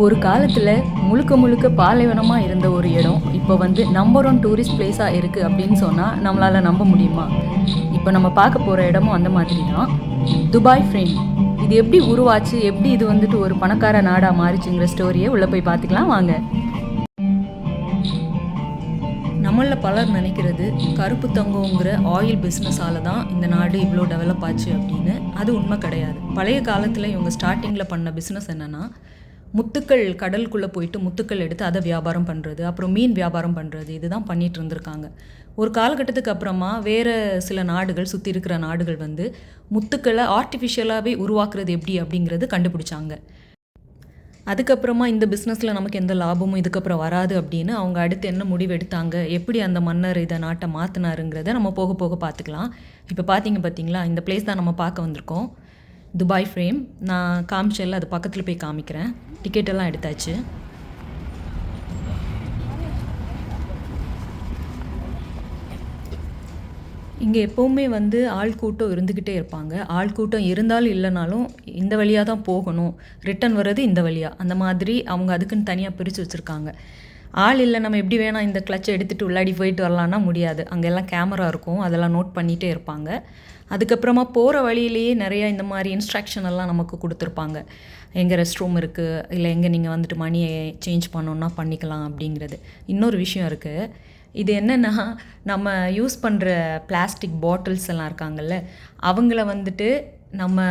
ஒரு காலத்தில் முழுக்க முழுக்க பாலைவனமாக இருந்த ஒரு இடம் இப்போ வந்து நம்பர் ஒன் டூரிஸ்ட் பிளேஸாக இருக்குது அப்படின்னு சொன்னால் நம்மளால் நம்ப முடியுமா? இப்போ நம்ம பார்க்க போகிற இடமும் அந்த மாதிரி தான். Dubai frame. இது எப்படி உருவாச்சு, எப்படி இது வந்துட்டு ஒரு பணக்கார நாடாக மாறிச்சுங்கிற ஸ்டோரியை உள்ளே போய் பார்த்துக்கலாம் வாங்க. நம்மளில் பலர் நினைக்கிறது கருப்பு தங்கங்கிற ஆயில் பிஸ்னஸால் தான் இந்த நாடு இவ்வளோ டெவலப் ஆச்சு அப்படின்னு. அது உண்மை கிடையாது. பழைய காலத்தில் இவங்க ஸ்டார்டிங்கில் பண்ண பிஸ்னஸ் என்னென்னா, முத்துக்கள் கடலுக்குள்ளே போயிட்டு முத்துக்கள் எடுத்து அதை வியாபாரம் பண்ணுறது, அப்புறம் மீன் வியாபாரம் பண்ணுறது, இதுதான் பண்ணிகிட்டு இருந்திருக்காங்க. ஒரு காலகட்டத்துக்கு அப்புறமா வேறு சில நாடுகள், சுற்றி இருக்கிற நாடுகள் வந்து முத்துக்களை ஆர்டிஃபிஷியலாகவே உருவாக்குறது எப்படி அப்படிங்கிறது கண்டுபிடிச்சாங்க. அதுக்கப்புறமா இந்த பிஸ்னஸில் நமக்கு எந்த லாபமும் இதுக்கப்புறம் வராது அப்படின்னு அவங்க அடுத்து என்ன முடிவு எடுத்தாங்க, எப்படி அந்த மன்னர் இதை நாட்டை மாற்றினாருங்கிறத நம்ம போக போக பார்த்துக்கலாம். இப்போ பார்த்தீங்களா, இந்த பிளேஸ் தான் நம்ம பார்க்க வந்திருக்கோம். Dubai frame. நான் காமிச்சல அது பக்கத்தில் போய் காமிக்கிறேன். டிக்கெட்டெல்லாம் எடுத்தாச்சு. இங்கே எப்போவுமே வந்து ஆள் கூட்டம் இருந்துக்கிட்டே இருப்பாங்க. ஆள் கூட்டம் இருந்தாலும் இல்லைனாலும் இந்த வழியாக தான் போகணும், ரிட்டன் வர்றது இந்த வழியாக, அந்த மாதிரி அவங்க அதுக்குன்னு தனியாக பிரித்து வச்சுருக்காங்க. ஆள் இல்லை, நம்ம எப்படி வேணால் இந்த கிளச்சை எடுத்துகிட்டு உள்ளாடி போயிட்டு வரலான்னா முடியாது. அங்கெல்லாம் கேமரா இருக்கும், அதெல்லாம் நோட் பண்ணிகிட்டே இருப்பாங்க. அதுக்கப்புறமா போகிற வழியிலேயே நிறையா இந்த மாதிரி இன்ஸ்ட்ரக்ஷன் எல்லாம் நமக்கு கொடுத்துருப்பாங்க. எங்கே ரெஸ்ட் ரூம் இருக்குது, இல்லை எங்கே நீங்கள் வந்துட்டு மணியை சேஞ்ச் பண்ணோன்னா பண்ணிக்கலாம் அப்படிங்கிறது. இன்னொரு விஷயம் இருக்குது. இது என்னென்னா, நம்ம யூஸ் பண்ணுற பிளாஸ்டிக் பாட்டில்ஸ் எல்லாம் இருக்காங்கல்ல, அவங்கள வந்துட்டு நம்ம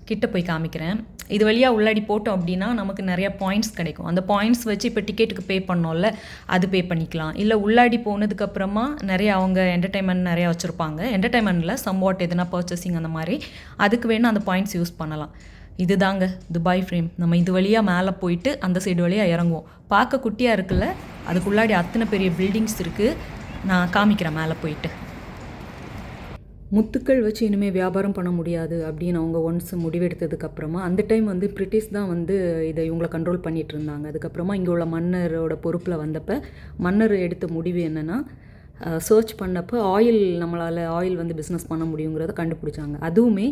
கிட்ட போய் காமிக்கிறேன். இது வழியாக உள்ளாடி போட்டோம் அப்படின்னா நமக்கு நிறையா பாயிண்ட்ஸ் கிடைக்கும். அந்த பாயிண்ட்ஸ் வச்சு இப்போ டிக்கெட்டுக்கு பே பண்ணோம்ல, அது பே பண்ணிக்கலாம். இல்லை உள்ளாடி போனதுக்கப்புறமா நிறையா அவங்க என்டர்டைன்மெண்ட் நிறையா வச்சுருப்பாங்க. என்டர்டைன்மெண்ட்டில் சம்வாட் எதுனா பர்ச்சேசிங் அந்த மாதிரி, அதுக்கு வேணும் அந்த பாயிண்ட்ஸ் யூஸ் பண்ணலாம். இது தாங்க துபாய் ஃப்ரேம். நம்ம இது வழியாக மேலே போயிட்டு அந்த சைடு வழியாக இறங்குவோம். பார்க்க குட்டியாக இருக்குல்ல, அதுக்குள்ளாடி அத்தனை பெரிய பில்டிங்ஸ் இருக்குது. நான் காமிக்கிறேன் மேலே போயிட்டு. முத்துக்கள் வச்சு இனிமேல் வியாபாரம் பண்ண முடியாது அப்படின்னு அவங்க ஒன்ஸ் முடிவெடுத்ததுக்கப்புறமா, அந்த டைம் வந்து பிரிட்டிஷ் தான் வந்து இதை இவங்களை கண்ட்ரோல் பண்ணிகிட்டு இருந்தாங்க. அதுக்கப்புறமா இங்கே உள்ள மன்னரோட பொறுப்பில் வந்தப்போ மன்னர் எடுத்த முடிவு என்னென்னா, சர்ச் பண்ணப்போ நம்மளால் ஆயில் வந்து பிஸ்னஸ் பண்ண முடியுங்கிறத கண்டுபிடிச்சாங்க. அதுவுமே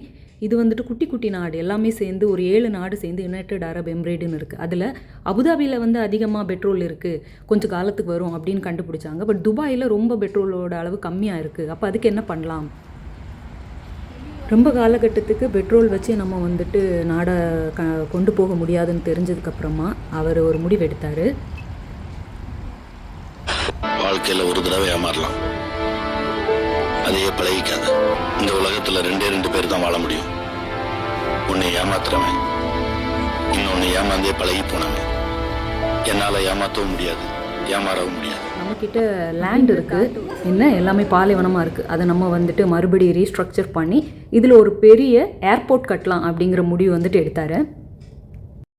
இது வந்துட்டு குட்டி குட்டி நாடு எல்லாமே சேர்ந்து ஒரு 7 நாடு சேர்ந்து யுனைடெட் அரப் எமிரேட்னு இருக்குது. அதில் அபுதாபியில் வந்து அதிகமாக பெட்ரோல் இருக்குது, கொஞ்சம் காலத்துக்கு வரும் அப்படின்னு கண்டுபிடிச்சாங்க. பட் துபாயில் ரொம்ப பெட்ரோலோட அளவு கம்மியாக இருக்குது. அப்போ அதுக்கு என்ன பண்ணலாம்? ரொம்ப காலகட்டத்துக்கு பெட்ரோல் வச்சு நம்ம வந்துட்டு நாடை கொண்டு போக முடியாதுன்னு தெரிஞ்சதுக்கப்புறமா அவர் ஒரு முடிவு எடுத்தார். வாழ்க்கையில் ஒரு தடவை ஏமாறலாம், அதையே பழகிக்காத. இந்த உலகத்தில் 2 பேர் தான் வாழ முடியும். உன்னை ஏமாத்துறவன், இன்னொன்னு ஏமாந்தே பழகி போனவன். என்னால் ஏமாற்றவும் முடியாது, ஏமாறவும் முடியாது. நம்மக்கிட்ட லேண்ட் இருக்குது, என்ன எல்லாமே பாலைவனமாக இருக்குது. அதை நம்ம வந்துட்டு மறுபடியும் ரீஸ்ட்ரக்சர் பண்ணி இதில் ஒரு பெரிய ஏர்போர்ட் கட்டலாம் அப்படிங்கிற முடிவு வந்துட்டு எடுத்தார்.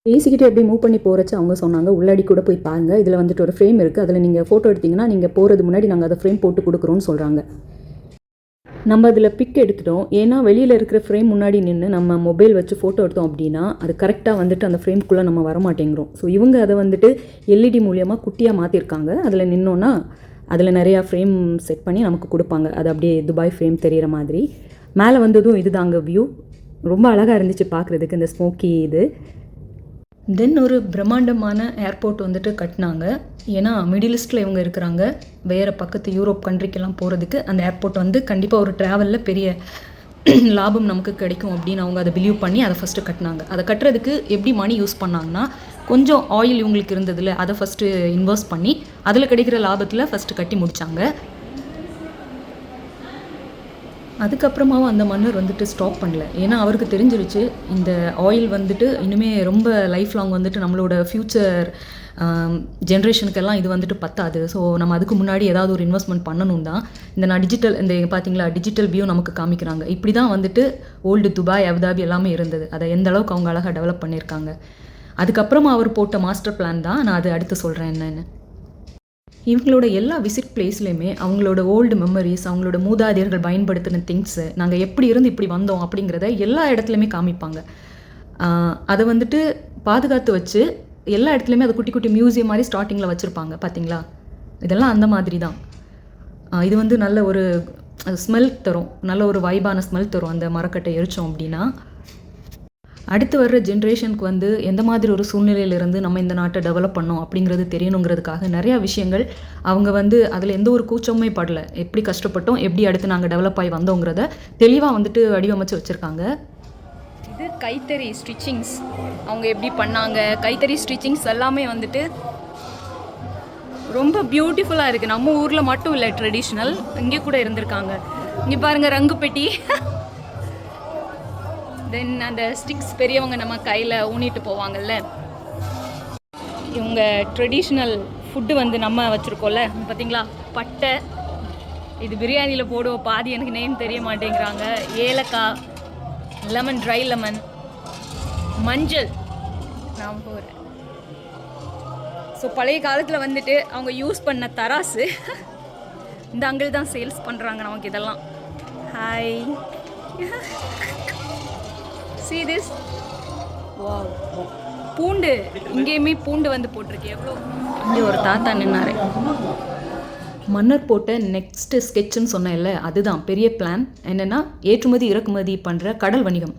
பேசிக்கிட்டே எப்படி மூவ் பண்ணி போகிறச்சு அவங்க சொன்னாங்க, உள்ளாடி கூட போய் பாருங்கள், இதில் வந்துட்டு ஒரு ஃப்ரேம் இருக்குது, அதில் நீங்கள் ஃபோட்டோ எடுத்திங்கன்னா நீங்கள் போகிறது முன்னாடி நாங்கள் அதை ஃப்ரேம் போட்டு கொடுக்குறோன்னு சொல்கிறாங்க. நம்ம அதில் பிக் எடுத்துட்டோம். ஏன்னா வெளியில் இருக்கிற ஃப்ரேம் முன்னாடி நின்று நம்ம மொபைல் வச்சு ஃபோட்டோ எடுத்தோம் அப்படின்னா அது கரெக்டாக வந்துட்டு அந்த ஃப்ரேம்குள்ளே நம்ம வரமாட்டேங்கிறோம். ஸோ இவங்க அதை வந்துட்டு எல்இடி மூலியமாக குட்டியாக மாற்றிருக்காங்க. அதில் நின்னோன்னா அதில் நிறையா ஃப்ரேம் செட் பண்ணி நமக்கு கொடுப்பாங்க. அது அப்படியே துபாய் ஃப்ரேம் தெரிகிற மாதிரி. மேலே வந்ததும் இது தாங்க வியூ. ரொம்ப அழகாக இருந்துச்சு பார்க்குறதுக்கு, இந்த ஸ்மோக்கி இது. தென் ஒரு பிரம்மாண்டமான ஏர்போர்ட் வந்துட்டு கட்டினாங்க. ஏன்னா மிடில் ஈஸ்டில் இவங்க இருக்கிறாங்க, வேறு பக்கத்து யூரோப் கண்ட்ரிக்கெல்லாம் போகிறதுக்கு அந்த ஏர்போர்ட் வந்து கண்டிப்பாக ஒரு ட்ராவலில் பெரிய லாபம் நமக்கு கிடைக்கும் அப்படின்னு அவங்க அதை பிலீவ் பண்ணி அதை ஃபஸ்ட்டு கட்டினாங்க. அதை கட்டுறதுக்கு எப்படி மணி யூஸ் பண்ணாங்கன்னா, கொஞ்சம் ஆயில் இவங்களுக்கு இருந்ததில் அதை ஃபஸ்ட்டு இன்வெஸ்ட் பண்ணி அதில் கிடைக்கிற லாபத்தில் ஃபஸ்ட்டு கட்டி முடித்தாங்க. அதுக்கப்புறமாவும் அந்த மன்னர் வந்துட்டு ஸ்டாப் பண்ணல. ஏன்னா அவருக்கு தெரிஞ்சிருச்சு இந்த ஆயில் வந்துட்டு இனிமேல் ரொம்ப லைஃப் லாங் வந்துட்டு நம்மளோட ஃப்யூச்சர் ஜென்ரேஷனுக்கெல்லாம் இது வந்துட்டு பத்தாது. ஸோ நம்ம அதுக்கு முன்னாடி ஏதாவது ஒரு இன்வெஸ்ட்மெண்ட் பண்ணணும் தான். இந்த பார்த்தீங்களா டிஜிட்டல் வியூ நமக்கு காமிக்கிறாங்க. இப்படி தான் வந்துட்டு ஓல்டு துபாய், அபுதாபி எல்லாமே இருந்தது. அதை எந்த அளவுக்கு அவங்க அழகாக டெவலப் பண்ணியிருக்காங்க. அதுக்கப்புறமா அவர் போட்ட மாஸ்டர் பிளான் தான் நான் அது அடுத்து சொல்கிறேன் என்னென்னு. இவங்களோட எல்லா விசிட் பிளேஸ்லையுமே அவங்களோட ஓல்டு மெமரிஸ், அவங்களோட மூதாதையர்கள் பயன்படுத்தின திங்ஸு, நாங்கள் எப்படி இருந்து இப்படி வந்தோம் அப்படிங்கிறத எல்லா இடத்துலையுமே காமிப்பாங்க. அதை வந்துட்டு பாதுகாத்து வச்சு எல்லா இடத்துலையுமே அதை குட்டி குட்டி மியூசியம் மாதிரி ஸ்டார்டிங்கில் வச்சுருப்பாங்க. பார்த்தீங்களா, இதெல்லாம் அந்த மாதிரி தான். இது வந்து நல்ல ஒரு ஸ்மெல் தரும், நல்ல ஒரு வைபான ஸ்மெல் தரும் அந்த மரக்கட்டை எரித்தோம் அப்படின்னா. அடுத்து வர்ற ஜென்ரேஷனுக்கு வந்து எந்த மாதிரி ஒரு சூழ்நிலையிலிருந்து நம்ம இந்த நாட்டை டெவலப் பண்ணோம் அப்படிங்கிறது தெரியணுங்கிறதுக்காக நிறையா விஷயங்கள் அவங்க வந்து அதில் எந்த ஒரு கூச்சமுமே படல. எப்படி கஷ்டப்பட்டோம், எப்படி அடுத்து நாங்கள் டெவலப் ஆகி வந்தோங்கிறத தெளிவாக வந்துட்டு வடிவமைச்சு வச்சுருக்காங்க. இது கைத்தறி ஸ்டிச்சிங்ஸ் அவங்க எப்படி பண்ணாங்க, கைத்தறி ஸ்டிச்சிங்ஸ் எல்லாமே வந்துட்டு ரொம்ப பியூட்டிஃபுல்லாக இருக்குது. நம்ம ஊரில் மட்டும் இல்லை, ட்ரெடிஷ்னல் இங்கே கூட இருந்திருக்காங்க. இங்கே பாருங்கள் ரங்கு பெட்டி. தென் அந்த ஸ்டிக்ஸ் பெரியவங்க நம்ம கையில் ஊனிட்டு போவாங்கல்ல. இவங்க ட்ரெடிஷ்னல் ஃபுட்டு வந்து நம்ம வச்சுருக்கோம்ல பார்த்தீங்களா, பட்டை, இது பிரியாணியில் போடுவோம், பாதி எனக்கு நேம் தெரிய மாட்டேங்கிறாங்க, ஏலக்காய், லெமன், ட்ரை லெமன், மஞ்சள், நான் போகிறேன். ஸோ பழைய காலத்தில் வந்துட்டு அவங்க யூஸ் பண்ண தராசு இந்த அங்கிள் தான் சேல்ஸ் பண்ணுறாங்க நமக்கு இதெல்லாம். ஹாய், see this, wow, பூண்டு, இங்கேயுமே பூண்டு வந்து போட்டிருக்கு. எவ்வளோ இங்கே ஒரு தாத்தா நின்னாரு. மன்னர் போட்ட நெக்ஸ்ட் ஸ்கெட்சுன்னு சொன்னேன்ல, அதுதான் பெரிய பிளான். என்னென்னா ஏற்றுமதி இறக்குமதி பண்ணுற கடல் வணிகம்,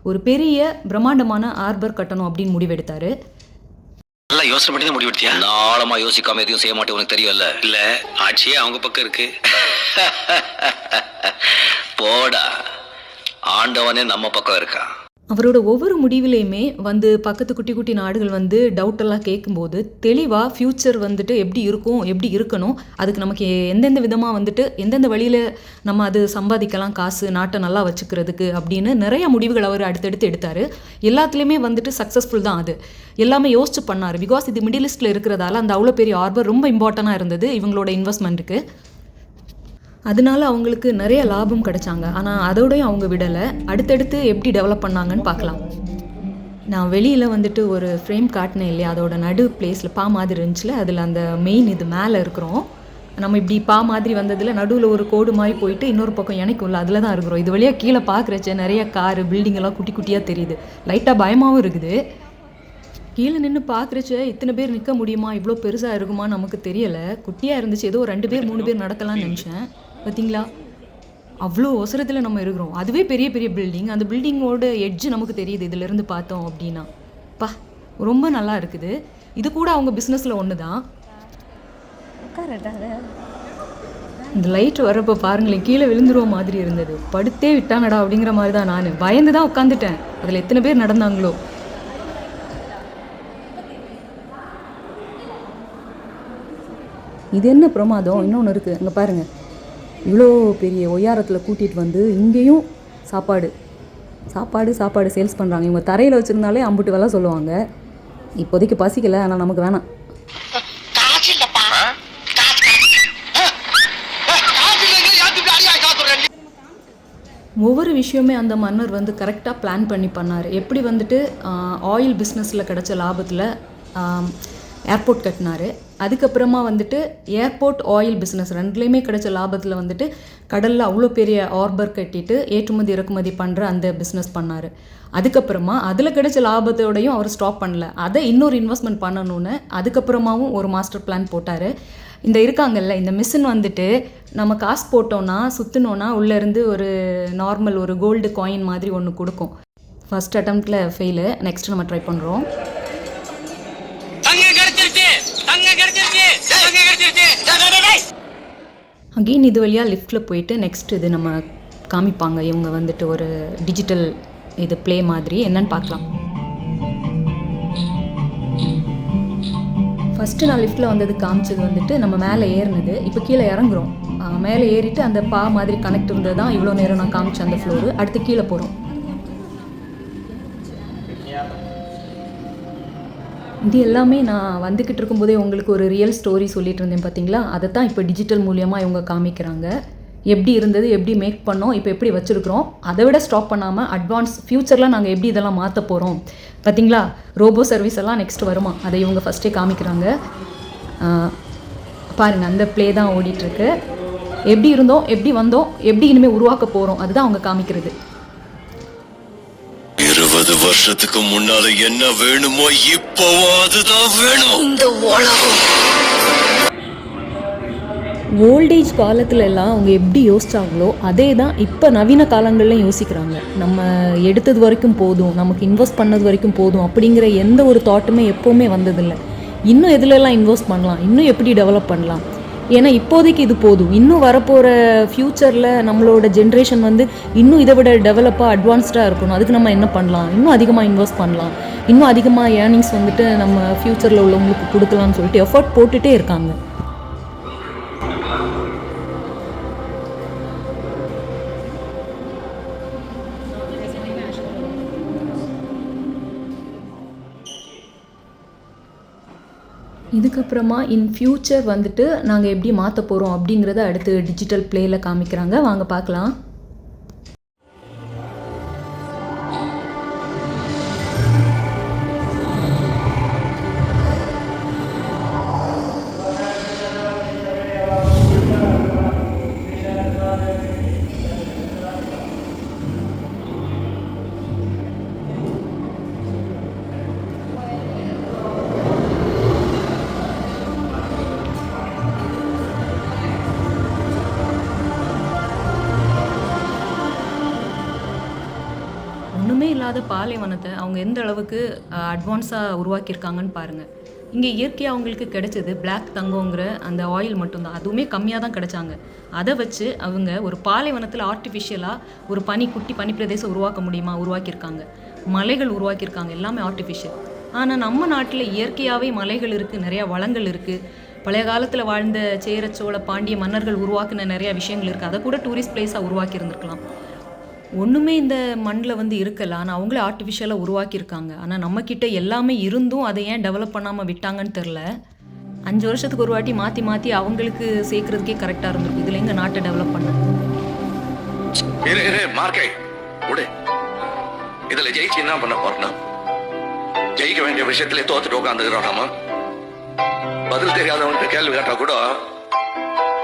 ஒரு பெரிய பிரம்மாண்டமான ஆர்பர் கட்டணும் அப்படின்னு முடிவெடுத்தார். நல்லா யோசனை பண்ணி தான் முடிவெடுத்தியா? நாளமா யோசிக்காம எதையும் செய்ய மாட்டேன், உனக்கு தெரியும்ல. இல்ல ஆட்சியே அவங்க பக்கம் இருக்கு. போடா, ஆண்டவனே நம்ம பக்கம் இருக்கா. அவரோட ஒவ்வொரு முடிவிலையுமே வந்து பக்கத்து குட்டி குட்டி நாடுகள் வந்து டவுட்டெல்லாம் கேட்கும்போது தெளிவாக ஃப்யூச்சர் வந்துட்டு எப்படி இருக்கும், எப்படி இருக்கணும், அதுக்கு நமக்கு எந்தெந்த விதமாக வந்துட்டு எந்தெந்த வழியில் நம்ம அது சம்பாதிக்கலாம், காசு நாட்டை நல்லா வச்சுக்கிறதுக்கு அப்படின்னு நிறைய முடிவுகள் அவர் அடுத்தடுத்து எடுத்தார். எல்லாத்துலேயுமே வந்துட்டு சக்ஸஸ்ஃபுல் தான். அது எல்லாமே யோசிச்சு பண்ணார். பிகாஸ் இது மிடில் ஈஸ்ட்டில் இருக்கிறதால அந்த அவ்வளோ பெரிய ஆர்பர் ரொம்ப இம்பார்ட்டண்ட்டாக இருந்தது இவங்களோட இன்வெஸ்ட்மெண்ட்டுக்கு. அதனால அவங்களுக்கு நிறைய லாபம் கிடைச்சாங்க. ஆனால் அதோடையும் அவங்க விடலை, அடுத்தடுத்து எப்படி டெவலப் பண்ணாங்கன்னு பார்க்கலாம். நான் வெளியில் வந்துட்டு ஒரு ஃப்ரேம் காட்டினேன் இல்லையா, அதோட நடு பிளேஸில் பா மாதிரி இருந்துச்சுல, அதில் அந்த மெயின் இது மேலே இருக்கிறோம். நம்ம இப்படி பா மாதிரி வந்ததில் நடுவில் ஒரு கோடு மாதிரி போயிட்டு இன்னொரு பக்கம் இணைக்கும்ல, அதில் தான் இருக்கிறோம். இது வழியாக கீழே பார்க்குறச்ச நிறைய காரு பில்டிங் எல்லாம் குட்டி குட்டியாக தெரியுது. லைட்டாக பயமாகவும் இருக்குது. கீழே நின்று பார்க்குறச்ச இத்தனை பேர் நிற்க முடியுமா, இவ்வளோ பெருசாக இருக்குமா நமக்கு தெரியலை. குட்டியாக இருந்துச்சு, ஏதோ 2 பேர் 3 பேர் நடக்கலாம்னு நினச்சேன். பார்த்தீங்களா, அவ்வளோ அவசரத்தில் நம்ம இருக்கிறோம். அதுவே பெரிய பெரிய பில்டிங், அந்த பில்டிங்கோட எட்ஜு நமக்கு தெரியுது இதிலேருந்து பார்த்தோம் அப்படின்னா. ரொம்ப நல்லா இருக்குது. இது கூட அவங்க பிஸ்னஸில் ஒன்று தான். இந்த லைட் வரப்போ பாருங்களேன், கீழே விழுந்துருவோம் மாதிரி இருந்தது. படுத்தே விட்டானடா அப்படிங்கிற மாதிரி தான். நான் பயந்து தான் உட்காந்துட்டேன். அதில் எத்தனை பேர் நடந்தாங்களோ. இது என்ன பிரமாதம், இன்னொன்று இருக்குது அங்கே பாருங்கள். இவ்வளோ பெரிய ஒய்யாரத்தில் கூட்டிகிட்டு வந்து இங்கேயும் சாப்பாடு சாப்பாடு சாப்பாடு சேல்ஸ் பண்ணுறாங்க. இவங்க தரையில் வச்சுருந்தாலே அம்புட்டு வேலை சொல்லுவாங்க. இப்போதைக்கு பசிக்கலை, ஆனால் நமக்கு வேணாம். ஒவ்வொரு விஷயமே அந்த மன்னர் வந்து கரெக்டாக பிளான் பண்ணி பண்ணார். எப்படி வந்துட்டு ஆயில் பிஸ்னஸில் கிடச்ச லாபத்தில் ஏர்போர்ட் கட்டினார். அதுக்கப்புறமா வந்துட்டு ஏர்போர்ட் ஆயில் பிஸ்னஸ் ரெண்டுலேயுமே கிடைச்ச லாபத்தில் வந்துட்டு கடலில் அவ்வளோ பெரிய ஆர்பர் கட்டிட்டு ஏற்றுமதி இறக்குமதி பண்ணுற அந்த பிஸ்னஸ் பண்ணார். அதுக்கப்புறமா அதில் கிடைச்ச லாபத்தோடையும் அவர் ஸ்டாப் பண்ணல, அதை இன்னொரு இன்வெஸ்ட்மெண்ட் பண்ணணும்னு அதுக்கப்புறமாவும் ஒரு மாஸ்டர் பிளான் போட்டார். இந்த இருக்காங்கல்ல, இந்த மிஷின் வந்துட்டு நம்ம காசு போட்டோன்னா சுற்றினோன்னா உள்ளேருந்து ஒரு நார்மல் ஒரு கோல்டு காயின் மாதிரி ஒன்று கொடுக்கும். ஃபர்ஸ்ட் அட்டம்ப்டில் ஃபெயிலு, நெக்ஸ்ட் நம்ம ட்ரை பண்ணுறோம். அகெயின் இது வழியாக லிஃப்ட்டில் போயிட்டு நெக்ஸ்ட் இது நம்ம காமிப்பாங்க. இவங்க வந்துட்டு ஒரு டிஜிட்டல் இது ப்ளே மாதிரி என்னன்னு பார்க்கலாம். ஃபஸ்ட்டு நான் லிஃப்ட்டில் வந்தது காமிச்சது வந்துட்டு நம்ம மேலே ஏறினது. இப்போ கீழே இறங்குறோம். மேலே ஏறிட்டு அந்த பா மாதிரி கனெக்ட் இருந்தது தான் இவ்வளோ நேரம் நான் காமிச்சேன் அந்த ஃப்ளோரு. அடுத்து கீழே போகிறோம். இது எல்லாமே நான் வந்துக்கிட்டு இருக்கும்போதே உங்களுக்கு ஒரு ரியல் ஸ்டோரி சொல்லிட்டு இருந்தேன் பார்த்தீங்களா, அதை தான் இப்போ டிஜிட்டல் மூலியமாக இவங்க காமிக்கிறாங்க. எப்படி இருந்தது, எப்படி மேக் பண்ணோம், இப்போ எப்படி வச்சுருக்கிறோம், அதை விட ஸ்டாப் பண்ணாமல் அட்வான்ஸ் ஃப்யூச்சரில் நாங்கள் எப்படி இதெல்லாம் மாற்ற போகிறோம். பார்த்தீங்களா, ரோபோ சர்வீஸ் எல்லாம் நெக்ஸ்ட் வருமா, அதை இவங்க ஃபஸ்ட்டே காமிக்கிறாங்க. பாருங்கள், அந்த ப்ளே தான் ஓடிட்டுருக்கு. எப்படி இருந்தோம், எப்படி வந்தோம், எப்படி இனிமேல் உருவாக்க போகிறோம், அதுதான் அவங்க காமிக்கிறது. 20 வருஷத்துக்கு முன்னால என்ன வேணுமோ இப்போவும் அதுதான் வேணும். இந்த உலகம் ஓல்டேஜ் காலத்துல எல்லாம் அவங்க எப்படி யோசிச்சாங்களோ அதே தான் இப்போ நவீன காலங்கள்லையும் யோசிக்கிறாங்க. நம்ம எடுத்தது வரைக்கும் போதும், நமக்கு இன்வெஸ்ட் பண்ணது வரைக்கும் போதும் அப்படிங்கிற எந்த ஒரு தாட்டுமே எப்போவுமே வந்ததில்லை. இன்னும் எதுலெல்லாம் இன்வெஸ்ட் பண்ணலாம், இன்னும் எப்படி டெவலப் பண்ணலாம், ஏன்னா இப்போதைக்கு இது போதும், இன்னும் வரப்போகிற ஃப்யூச்சரில் நம்மளோட ஜென்ரேஷன் வந்து இன்னும் இதை விட டெவலப்பாக அட்வான்ஸ்டாக இருக்கணும், அதுக்கு நம்ம என்ன பண்ணலாம், இன்னும் அதிகமாக இன்வெஸ்ட் பண்ணலாம், இன்னும் அதிகமாக ஏர்னிங்ஸ் வந்துட்டு நம்ம ஃப்யூச்சரில் உள்ளவங்களுக்கு கொடுக்கலாம்னு சொல்லிட்டு எஃபர்ட் போட்டுகிட்டே இருக்காங்க. இதுக்கப்புறமா இன் ஃப்யூச்சர் வந்துட்டு நாங்கள் எப்படி மாற்ற போகிறோம் அப்படிங்கிறத அடுத்து டிஜிட்டல் பிளேயில் காமிக்கிறாங்க, வாங்க பார்க்கலாம். ஒன்றுமே இல்லாத பாலைவனத்தை அவங்க எந்த அளவுக்கு அட்வான்ஸாக உருவாக்கியிருக்காங்கன்னு பாருங்கள். இங்கே இயற்கையாக அவங்களுக்கு கிடைச்சது பிளாக் தங்கங்கிற அந்த ஆயில் மட்டும்தான், அதுவுமே கம்மியாக தான் கிடைச்சாங்க. அதை வச்சு அவங்க ஒரு பாலைவனத்தில் ஆர்டிஃபிஷியலாக ஒரு குட்டி பனி பிரதேசம் உருவாக்க முடியுமா, உருவாக்கியிருக்காங்க. மலைகள் உருவாக்கியிருக்காங்க, எல்லாமே ஆர்டிஃபிஷியல். ஆனால் நம்ம நாட்டில் இயற்கையாகவே மலைகள் இருக்குது, நிறையா வளங்கள் இருக்குது. பழைய காலத்தில் வாழ்ந்த சேர சோழ பாண்டிய மன்னர்கள் உருவாக்கின நிறையா விஷயங்கள் இருக்குது, அதை கூட டூரிஸ்ட் பிளேஸாக உருவாக்கி இருந்திருக்கலாம். ஒன்றுமே இந்த மண்ணில் வந்து இருக்கல, ஆனால் அவங்களே ஆர்டிஃபிஷியலாக உருவாக்கியிருக்காங்க. ஆனால் நம்மக்கிட்ட எல்லாமே இருந்தும் அதை ஏன் டெவலப் பண்ணாமல் விட்டாங்கன்னு தெரில. 5 வருஷத்துக்கு ஒரு வாட்டி மாற்றி மாற்றி அவங்களுக்கு சேர்க்குறதுக்கே கரெக்டாக இருந்திருக்கும். இதில் எங்கள் நாட்டை டெவலப் பண்ண மார்க்கை விடு. இதுல ஜெயிச்சு என்ன பண்ண போறோம்? ஜெயிக்க வேண்டிய விஷயத்திலே தோத்துட்டு உட்காந்துக்கிறோம். நாம பதில் தெரியாதவனுக்கு கேள்வி கேட்டா கூட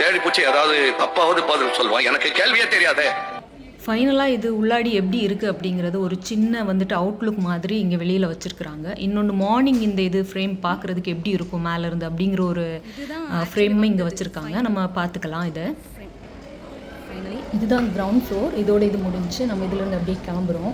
தேடி பூச்சி ஏதாவது தப்பாவது பதில் சொல்லுவான். எனக்கு கேள்வியே தெரியாதே. ஃபைனலாக இது உள்ளாடி எப்படி இருக்குது அப்படிங்கிறது ஒரு சின்ன வந்துட்டு அவுட்லுக் மாதிரி இங்கே வெளியில் வச்சுருக்குறாங்க. இன்னொன்று மார்னிங் இந்த இது ஃப்ரேம் பார்க்குறதுக்கு எப்படி இருக்கும் மேலேருந்து அப்படிங்கிற ஒரு ஃப்ரேமும் இங்கே வச்சுருக்காங்க, நம்ம பார்த்துக்கலாம். இதை இதுதான் கிரவுண்ட் ஃப்ளோர், இதோட இது முடிஞ்சு நம்ம இதிலேருந்து அப்படியே கிளம்புறோம்.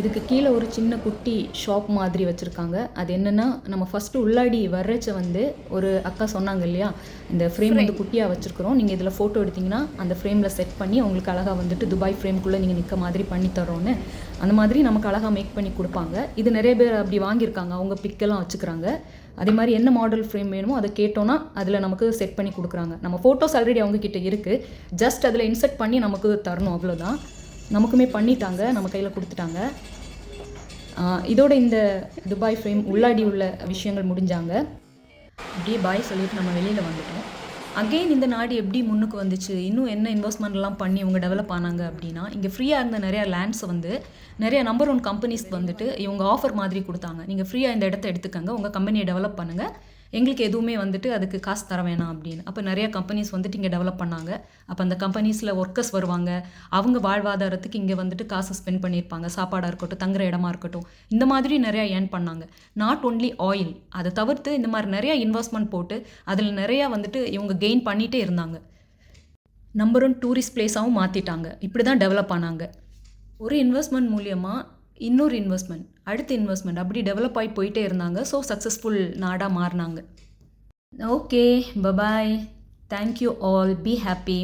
இதுக்கு கீழே ஒரு சின்ன குட்டி ஷாப் மாதிரி வச்சுருக்காங்க. அது என்னென்னா, நம்ம ஃபஸ்ட்டு உள்ளாடி வர்றச்ச வந்து ஒரு அக்கா சொன்னாங்க இல்லையா, இந்த ஃப்ரேம் வந்து குட்டியாக வச்சுருக்குறோம், நீங்கள் இதில் ஃபோட்டோ எடுத்திங்கன்னா அந்த ஃப்ரேமில் செட் பண்ணி உங்களுக்கு அழகாக வந்துட்டு துபாய் ஃப்ரேம்குள்ளே நீங்கள் நிற்க மாதிரி பண்ணி தரோன்னு, அந்த மாதிரி நமக்கு அழகாக மேக் பண்ணி கொடுப்பாங்க. இது நிறைய பேர் அப்படி வாங்கியிருக்காங்க, அவங்க பிக்கெல்லாம் வச்சுக்கிறாங்க. அதே மாதிரி என்ன மாடல் ஃப்ரேம் வேணுமோ அதை கேட்டோன்னா அதில் நமக்கு செட் பண்ணி கொடுக்குறாங்க. நம்ம ஃபோட்டோஸ் ஆல்ரெடி அவங்கக்கிட்ட இருக்குது, ஜஸ்ட் அதில் இன்செர்ட் பண்ணி நமக்கு தரணும், அவ்வளோதான். நமக்குமே பண்ணிட்டாங்க, நம்ம கையில் கொடுத்துட்டாங்க. இதோட இந்த துபாய் ஃப்ரேம் உள்ளாடி உள்ள விஷயங்கள் முடிஞ்சாங்க. அப்படியே பாய் சொல்லிட்டு நம்ம வெளியில் வந்துட்டோம். அகெயின் இந்த நாடு எப்படி முன்னுக்கு வந்துச்சு, இன்னும் என்ன இன்வெஸ்ட்மெண்ட்லாம் பண்ணி இவங்க டெவலப் ஆனாங்க அப்படின்னா, இங்கே ஃப்ரீயாக இருந்த நிறையா லேண்ட்ஸ் வந்து நிறைய நம்பர் 1 கம்பெனிஸ்க்கு வந்துட்டு இவங்க ஆஃபர் மாதிரி கொடுத்தாங்க. நீங்கள் ஃப்ரீயாக இந்த இடத்த எடுத்துக்கங்க, உங்கள் கம்பெனியை டெவலப் பண்ணுங்கள், எங்களுக்கு எதுவுமே வந்துட்டு அதுக்கு காசு தர வேணாம் அப்படின்னு. அப்போ நிறையா கம்பெனிஸ் வந்துட்டு இங்கே டெவலப் பண்ணாங்க. அப்போ அந்த கம்பெனிஸில் ஒர்க்கர்ஸ் வருவாங்க, அவங்க வாழ்வாதாரத்துக்கு இங்கே வந்துட்டு காசு ஸ்பெண்ட் பண்ணியிருப்பாங்க, சாப்பாடாக இருக்கட்டும், தங்குற இடமா இருக்கட்டும், இந்த மாதிரி நிறையா ஏர்ன் பண்ணாங்க. நாட் ஒன்லி ஆயில், அதை தவிர்த்து இந்த மாதிரி நிறையா இன்வெஸ்ட்மெண்ட் போட்டு அதில் நிறையா வந்துட்டு இவங்க கெயின் பண்ணிகிட்டே இருந்தாங்க. நம்பர் 1 டூரிஸ்ட் பிளேஸாகவும் மாற்றிட்டாங்க. இப்படி தான் டெவலப் ஆனாங்க. ஒரு இன்வெஸ்ட்மெண்ட் மூலியமாக இன்னொரு இன்வெஸ்ட்மெண்ட், அடுத்த இன்வெஸ்ட்மெண்ட், அப்படி டெவலப் ஆகி போயிட்டே இருந்தாங்க. ஸோ சக்ஸஸ்ஃபுல் நாடாக மாறினாங்க. Okay, bye bye, thank you all, be happy.